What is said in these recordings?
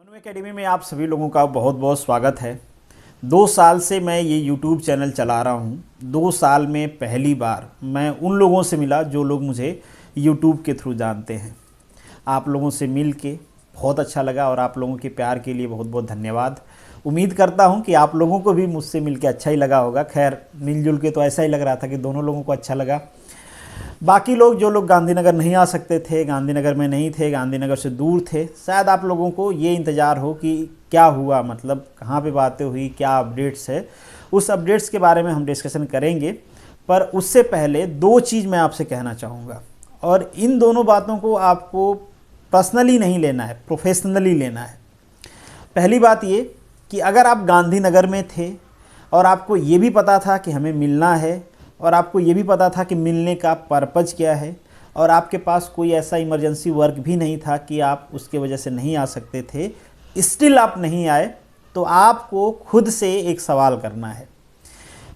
Manu academy में आप सभी लोगों का बहुत बहुत स्वागत है। 2 साल से मैं ये यूट्यूब चैनल चला रहा हूँ। 2 साल में पहली बार मैं उन लोगों से मिला जो लोग मुझे यूट्यूब के थ्रू जानते हैं। आप लोगों से मिल के बहुत अच्छा लगा और आप लोगों के प्यार के लिए बहुत बहुत धन्यवाद। उम्मीद करता हूँ कि आप लोगों को भी मुझसे मिल के अच्छा ही लगा होगा। खैर मिलजुल के तो ऐसा ही लग रहा था कि दोनों लोगों को अच्छा लगा। बाकी लोग जो लोग गांधीनगर नहीं आ सकते थे, गांधीनगर में नहीं थे, गांधीनगर से दूर थे, शायद आप लोगों को ये इंतज़ार हो कि क्या हुआ, मतलब कहाँ पे बातें हुई, क्या अपडेट्स है। उस अपडेट्स के बारे में हम डिस्कशन करेंगे। पर उससे पहले 2 चीज़ मैं आपसे कहना चाहूँगा और इन दोनों बातों को आपको पर्सनली नहीं लेना है, प्रोफेशनली लेना है। पहली बात ये कि अगर आप गांधीनगर में थे और आपको ये भी पता था कि हमें मिलना है और आपको ये भी पता था कि मिलने का पर्पज़ क्या है और आपके पास कोई ऐसा इमरजेंसी वर्क भी नहीं था कि आप उसके वजह से नहीं आ सकते थे, स्टिल आप नहीं आए, तो आपको खुद से एक सवाल करना है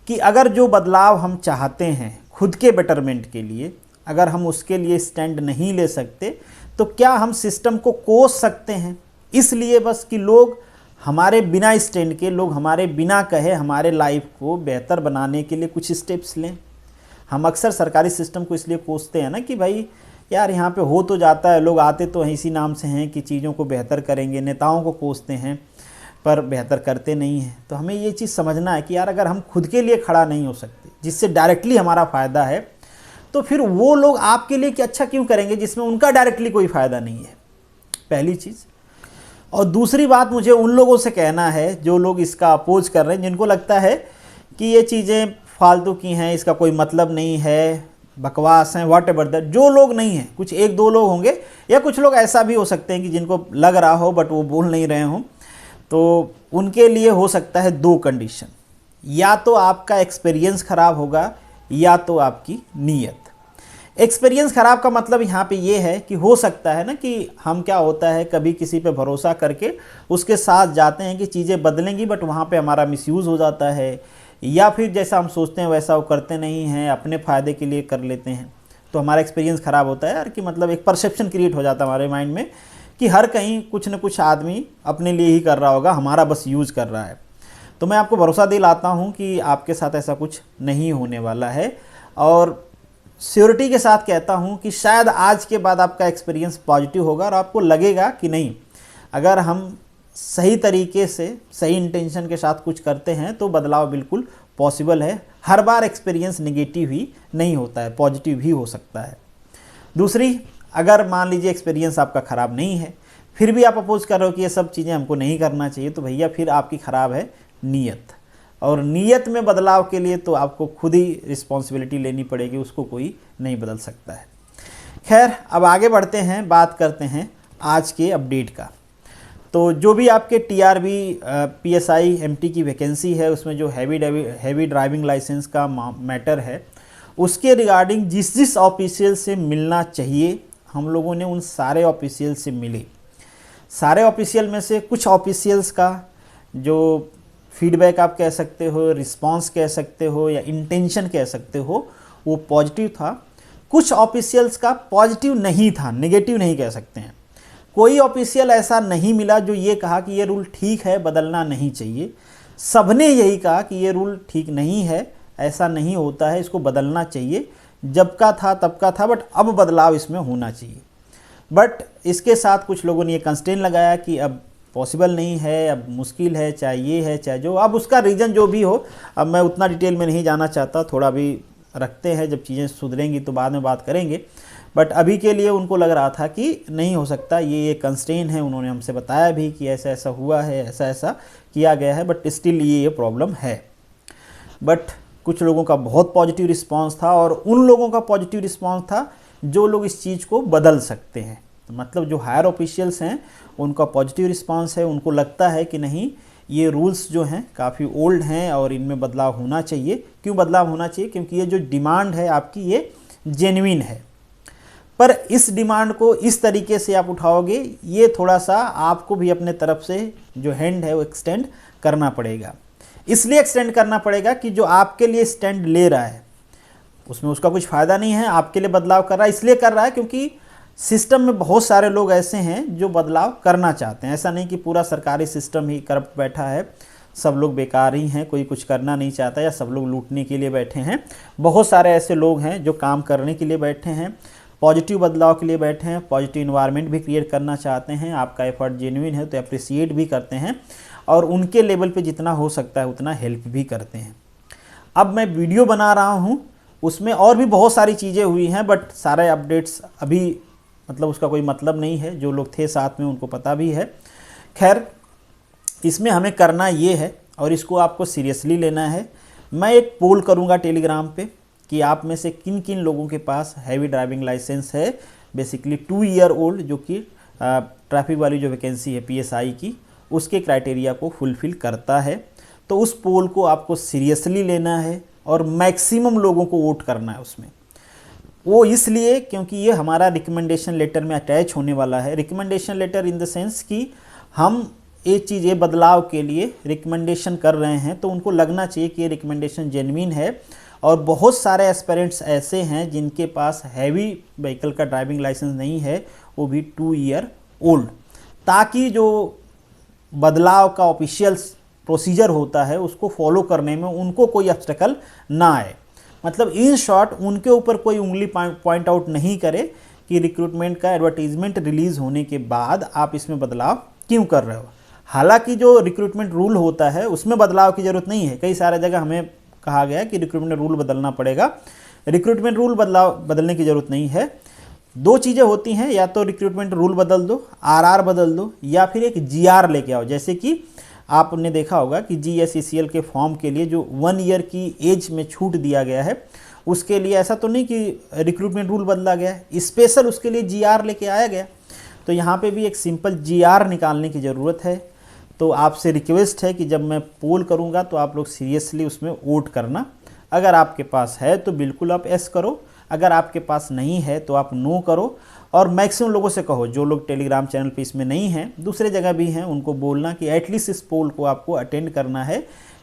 कि अगर जो बदलाव हम चाहते हैं खुद के बेटरमेंट के लिए, अगर हम उसके लिए स्टैंड नहीं ले सकते तो क्या हम सिस्टम को कोस सकते हैं इसलिए बस कि लोग हमारे बिना स्टैंड के, लोग हमारे बिना कहे हमारे लाइफ को बेहतर बनाने के लिए कुछ स्टेप्स लें। हम अक्सर सरकारी सिस्टम को इसलिए कोसते हैं ना कि भाई यार यहाँ पे हो तो जाता है, लोग आते तो इसी नाम से हैं कि चीज़ों को बेहतर करेंगे, नेताओं को कोसते हैं पर बेहतर करते नहीं हैं। तो हमें ये चीज़ समझना है कि यार अगर हम खुद के लिए खड़ा नहीं हो सकते जिससे डायरेक्टली हमारा फ़ायदा है, तो फिर वो लोग आपके लिए क्या अच्छा क्यों करेंगे जिसमें उनका डायरेक्टली कोई फ़ायदा नहीं है, पहली चीज़। और दूसरी बात मुझे उन लोगों से कहना है जो लोग इसका अपोज कर रहे हैं, जिनको लगता है कि ये चीज़ें फालतू की हैं, इसका कोई मतलब नहीं है, बकवास हैं, वॉट एवर दैट। जो लोग नहीं हैं, कुछ 1-2 लोग होंगे या कुछ लोग ऐसा भी हो सकते हैं कि जिनको लग रहा हो बट वो बोल नहीं रहे हों, तो उनके लिए हो सकता है 2 कंडीशन, या तो आपका एक्सपीरियंस ख़राब होगा या तो आपकी नीयत। एक्सपीरियंस ख़राब का मतलब यहाँ पे ये है कि हो सकता है ना कि हम क्या होता है कभी किसी पे भरोसा करके उसके साथ जाते हैं कि चीज़ें बदलेंगी, बट वहाँ पे हमारा मिसयूज़ हो जाता है, या फिर जैसा हम सोचते हैं वैसा वो करते नहीं हैं, अपने फ़ायदे के लिए कर लेते हैं, तो हमारा एक्सपीरियंस ख़राब होता है यार। कि मतलब एक परसेप्शन क्रिएट हो जाता है हमारे माइंड में कि हर कहीं कुछ न कुछ आदमी अपने लिए ही कर रहा होगा, हमारा बस यूज़ कर रहा है। तो मैं आपको भरोसा दिलाता हूँ कि आपके साथ ऐसा कुछ नहीं होने वाला है और श्योरिटी के साथ कहता हूँ कि शायद आज के बाद आपका एक्सपीरियंस पॉजिटिव होगा और आपको लगेगा कि नहीं, अगर हम सही तरीके से सही इंटेंशन के साथ कुछ करते हैं तो बदलाव बिल्कुल पॉसिबल है। हर बार एक्सपीरियंस नेगेटिव ही नहीं होता है, पॉजिटिव भी हो सकता है। दूसरी, अगर मान लीजिए एक्सपीरियंस आपका ख़राब नहीं है फिर भी आप अपोज कर रहे हो कि ये सब चीज़ें हमको नहीं करना चाहिए, तो भैया फिर आपकी ख़राब है नीयत। और नीयत में बदलाव के लिए तो आपको खुद ही रिस्पॉन्सिबिलिटी लेनी पड़ेगी, उसको कोई नहीं बदल सकता है। खैर अब आगे बढ़ते हैं, बात करते हैं आज के अपडेट का। तो जो भी आपके टीआरबी पीएसआई एमटी की वैकेंसी है, उसमें जो हैवी ड्राइविंग लाइसेंस का मैटर है, उसके रिगार्डिंग जिस जिस ऑफिशियल से मिलना चाहिए हम लोगों ने उन सारे ऑफिशियल से मिले। सारे ऑफिशियल में से कुछ ऑफिशियल्स का जो फीडबैक आप कह सकते हो, रिस्पांस कह सकते हो या इंटेंशन कह सकते हो, वो पॉजिटिव था। कुछ ऑफिशियल्स का पॉजिटिव नहीं था, नेगेटिव नहीं कह सकते हैं। कोई ऑफिशियल ऐसा नहीं मिला जो ये कहा कि ये रूल ठीक है, बदलना नहीं चाहिए। सबने यही कहा कि ये रूल ठीक नहीं है, ऐसा नहीं होता है, इसको बदलना चाहिए, जब का था तब का था, बट अब बदलाव इसमें होना चाहिए। बट इसके साथ कुछ लोगों ने ये कंस्ट्रेंट लगाया कि अब पॉसिबल नहीं है, अब मुश्किल है, चाहे ये है चाहे जो, अब उसका रीज़न जो भी हो, अब मैं उतना डिटेल में नहीं जाना चाहता, थोड़ा भी रखते हैं, जब चीज़ें सुधरेंगी तो बाद में बात करेंगे। बट अभी के लिए उनको लग रहा था कि नहीं हो सकता, ये कंस्ट्रेंट है। उन्होंने हमसे बताया भी कि ऐसा ऐसा हुआ है, ऐसा ऐसा किया गया है, बट स्टिल ये प्रॉब्लम है। बट कुछ लोगों का बहुत पॉजिटिव रिस्पॉन्स था और उन लोगों का पॉजिटिव रिस्पॉन्स था जो लोग इस चीज़ को बदल सकते हैं। मतलब जो हायर ऑफिशियल्स हैं उनका पॉजिटिव रिस्पांस है, उनको लगता है कि नहीं ये रूल्स जो हैं काफ़ी ओल्ड हैं और इनमें बदलाव होना चाहिए। क्यों बदलाव होना चाहिए? क्योंकि ये जो डिमांड है आपकी ये जेन्युइन है, पर इस डिमांड को इस तरीके से आप उठाओगे, ये थोड़ा सा आपको भी अपने तरफ से जो हैंड है वो एक्सटेंड करना पड़ेगा। इसलिए एक्सटेंड करना पड़ेगा कि जो आपके लिए स्टैंड ले रहा है उसमें उसका कुछ फ़ायदा नहीं है, आपके लिए बदलाव कर रहा है, इसलिए कर रहा है क्योंकि सिस्टम में बहुत सारे लोग ऐसे हैं जो बदलाव करना चाहते हैं। ऐसा नहीं कि पूरा सरकारी सिस्टम ही करप्ट बैठा है, सब लोग बेकार ही हैं, कोई कुछ करना नहीं चाहता या सब लोग लूटने के लिए बैठे हैं। बहुत सारे ऐसे लोग हैं जो काम करने के लिए बैठे हैं, पॉजिटिव बदलाव के लिए बैठे हैं, पॉजिटिव इन्वायरमेंट भी क्रिएट करना चाहते हैं। आपका एफर्ट जेन्युइन है तो अप्रिसिएट भी करते हैं और उनके लेवल पे जितना हो सकता है उतना हेल्प भी करते हैं। अब मैं वीडियो बना रहा हूँ, उसमें और भी बहुत सारी चीज़ें हुई हैं, बट सारे अपडेट्स अभी मतलब उसका कोई मतलब नहीं है। जो लोग थे साथ में उनको पता भी है। खैर, इसमें हमें करना ये है और इसको आपको सीरियसली लेना है। मैं एक पोल करूँगा टेलीग्राम पे कि आप में से किन किन लोगों के पास हैवी ड्राइविंग लाइसेंस है, बेसिकली 2 ईयर ओल्ड, जो कि ट्रैफिक वाली जो वैकेंसी है PSI की, उसके क्राइटेरिया को फुलफ़िल करता है। तो उस पोल को आपको सीरियसली लेना है और मैक्सिमम लोगों को वोट करना है उसमें। वो इसलिए क्योंकि ये हमारा रिकमेंडेशन लेटर में अटैच होने वाला है। Recommendation letter in the sense कि हम एक चीज़, ये बदलाव के लिए रिकमेंडेशन कर रहे हैं तो उनको लगना चाहिए कि ये रिकमेंडेशन जेन्युइन है। और बहुत सारे एस्पिरेंट्स ऐसे हैं जिनके पास हैवी व्हीकल का ड्राइविंग लाइसेंस नहीं है, वो भी 2 ईयर ओल्ड, ताकि जो बदलाव का ऑफिशियल प्रोसीजर होता है उसको फॉलो करने में उनको कोई ऑब्स्टेकल ना आए। मतलब इन शॉर्ट, उनके ऊपर कोई उंगली पॉइंट आउट नहीं करे कि रिक्रूटमेंट का एडवर्टीजमेंट रिलीज़ होने के बाद आप इसमें बदलाव क्यों कर रहे हो। हालांकि जो रिक्रूटमेंट रूल होता है उसमें बदलाव की ज़रूरत नहीं है। कई सारे जगह हमें कहा गया कि रिक्रूटमेंट रूल बदलना पड़ेगा। रिक्रूटमेंट रूल बदलने की ज़रूरत नहीं है। 2 चीज़ें होती हैं, या तो रिक्रूटमेंट रूल बदल दो, RR बदल दो, या फिर एक GR लेके आओ। जैसे कि आपने देखा होगा कि GSECL के फॉर्म के लिए जो 1 ईयर की एज में छूट दिया गया है, उसके लिए ऐसा तो नहीं कि रिक्रूटमेंट रूल बदला गया है, स्पेशल उसके लिए GR लेके आया गया। तो यहाँ पे भी एक सिंपल GR निकालने की ज़रूरत है। तो आपसे रिक्वेस्ट है कि जब मैं पोल करूँगा तो आप लोग सीरियसली उसमें वोट करना। अगर आपके पास है तो बिल्कुल आप एस करो, अगर आपके पास नहीं है तो आप नो करो। और मैक्सिमम लोगों से कहो, जो लोग टेलीग्राम चैनल पे इसमें नहीं हैं, दूसरे जगह भी हैं, उनको बोलना कि एटलीस्ट इस पोल को आपको अटेंड करना है,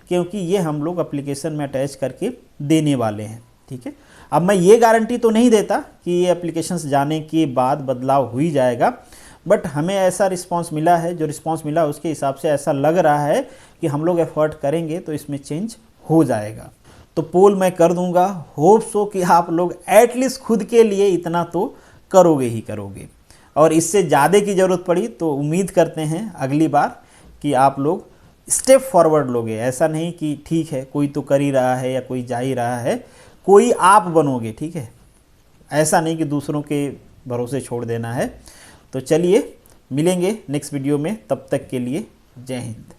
क्योंकि ये हम लोग एप्लीकेशन में अटैच करके देने वाले हैं। ठीक है, अब मैं ये गारंटी तो नहीं देता कि ये एप्लीकेशंस जाने के बाद बदलाव हो ही जाएगा, बट हमें ऐसा रिस्पांस मिला है, जो रिस्पांस मिला उसके हिसाब से ऐसा लग रहा है कि हम लोग एफर्ट करेंगे तो इसमें चेंज हो जाएगा। तो पोल मैं कर दूंगा, होप सो कि आप लोग एटलीस्ट खुद के लिए इतना तो करोगे ही करोगे। और इससे ज़्यादा की ज़रूरत पड़ी तो उम्मीद करते हैं अगली बार कि आप लोग स्टेप फॉरवर्ड लोगे। ऐसा नहीं कि ठीक है कोई तो कर ही रहा है या कोई जा ही रहा है, कोई आप बनोगे। ठीक है, ऐसा नहीं कि दूसरों के भरोसे छोड़ देना है। तो चलिए मिलेंगे नेक्स्ट वीडियो में, तब तक के लिए जय हिंद।